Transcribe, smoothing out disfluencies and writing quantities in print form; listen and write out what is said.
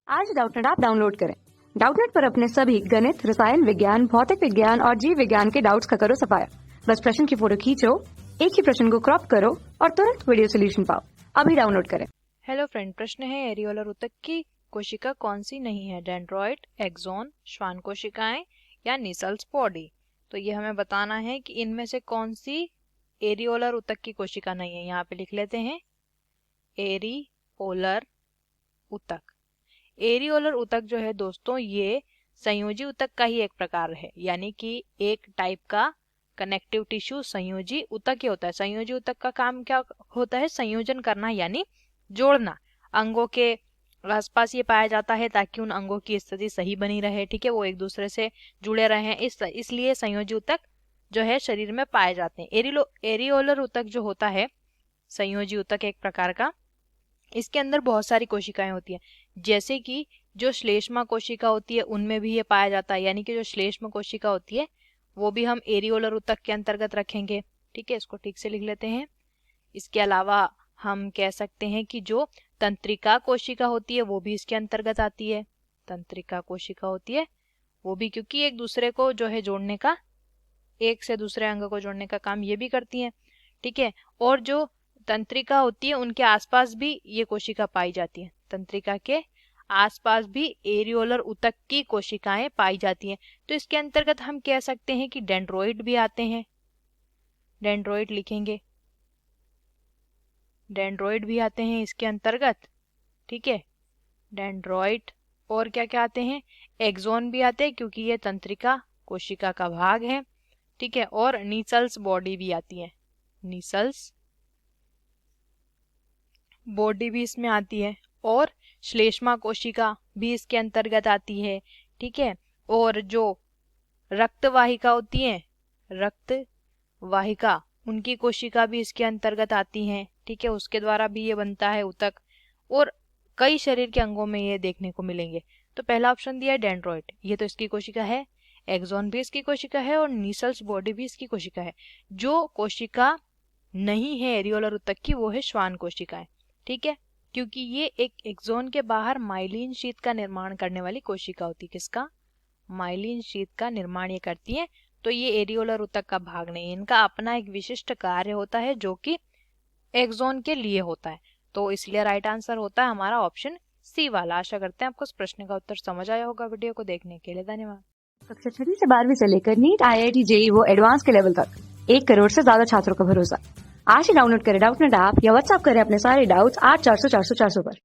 आज Doubtnut app download करें। Doubtnut पर अपने सभी गणित, रसायन विज्ञान, भौतिक विज्ञान और जीव विज्ञान के डाउट्स का करो सफाया। बस प्रश्न की फोटो खींचो, एक ही प्रश्न को क्रॉप करो और तुरंत वीडियो सोल्यूशन पाओ। अभी डाउनलोड करें। हेलो फ्रेंड, प्रश्न है एरियोलर ऊतक की कोशिका कौन सी नहीं है? डेंड्रॉइड, एक्सॉन, श्वान कोशिकाएं या निसल्स बॉडी। तो ये हमें बताना है कि इनमें से कौन सी एरियोलर ऊतक की कोशिका नहीं है। यहाँ पे लिख लेते हैं एरियोलर ऊतक। एरियोलर ऊतक जो है दोस्तों, ये संयोजी ऊतक का ही एक प्रकार है, यानी कि एक टाइप का कनेक्टिव टिश्यू संयोजी ऊतक ही होता है। संयोजी ऊतक का काम क्या होता है? संयोजन करना, यानी जोड़ना। अंगों के आसपास ये पाया जाता है ताकि उन अंगों की स्थिति सही बनी रहे, ठीक है, वो एक दूसरे से जुड़े रहे। इसलिए संयोजी ऊतक जो है शरीर में पाए जाते हैं। एरियोलर ऊतक जो होता है संयोजी ऊतक एक प्रकार का, इसके अंदर बहुत सारी कोशिकाएं होती है। जैसे कि जो श्लेष्मा कोशिका होती है उनमें भी ये पाया जाता है, यानी कि जो श्लेष्मा कोशिका होती है वो भी हम एरियोलर ऊतक के अंतर्गत रखेंगे, ठीक है, इसको ठीक से लिख लेते हैं। इसके अलावा हम कह सकते हैं कि जो तंत्रिका कोशिका होती है वो भी इसके अंतर्गत आती है। तंत्रिका कोशिका होती है वो भी, क्योंकि एक दूसरे को जो है जोड़ने का, एक से दूसरे अंग को जोड़ने का काम ये भी करती है, ठीक है। और जो तंत्रिका होती है उनके आसपास भी ये कोशिका पाई जाती है। तंत्रिका के आसपास भी एरियोलर ऊतक की कोशिकाएं पाई जाती हैं। तो इसके अंतर्गत हम कह सकते हैं कि डेंड्रोइड भी आते हैं। डेंड्रोइड लिखेंगे, डेंड्रोइड भी आते हैं इसके अंतर्गत, ठीक है, डेंड्रोइड। और क्या क्या आते हैं? एक्सॉन भी आते हैं, क्योंकि ये तंत्रिका कोशिका का भाग है, ठीक है। और निसल्स बॉडी भी आती है, निसल्स बॉडी भी इसमें आती है। और श्लेष्मा कोशिका भी इसके अंतर्गत आती है, ठीक है। और जो रक्तवाहिका होती है, रक्तवाहिका, उनकी कोशिका भी इसके अंतर्गत आती हैं, ठीक है, उसके द्वारा भी ये बनता है ऊतक। और कई शरीर के अंगों में ये देखने को मिलेंगे। तो पहला ऑप्शन दिया है डेंड्रोइड, ये तो इसकी कोशिका है। एक्सॉन भी इसकी कोशिका है और निसल्स बॉडी भी इसकी कोशिका है। जो कोशिका नहीं है एरियोलर ऊतक की वो है श्वान कोशिकाएं, ठीक है, क्योंकि ये एक एक्सॉन के बाहर माइलिन शीथ का निर्माण करने वाली कोशिका होती है। किसका? माइलिन शीथ का निर्माण ये करती है। तो ये एरियोलर ऊतक का भाग नहीं है, इनका अपना एक विशिष्ट कार्य होता है जो कि एक्सॉन के लिए होता है। तो इसलिए राइट आंसर होता है हमारा ऑप्शन सी वाला। आशा करते हैं आपको इस प्रश्न का उत्तर समझ आया होगा। वीडियो को देखने के लिए धन्यवाद। कक्षा 6 से 12वीं से लेकर नीट, IIT, JEE वो एडवांस के लेवल तक 1 करोड़ से ज्यादा छात्रों का भरोसा। आज ही डाउनलोड करें डाउटनेट ऐप या व्हाट्सएप करें अपने सारे डाउट्स 8400 400 400 पर।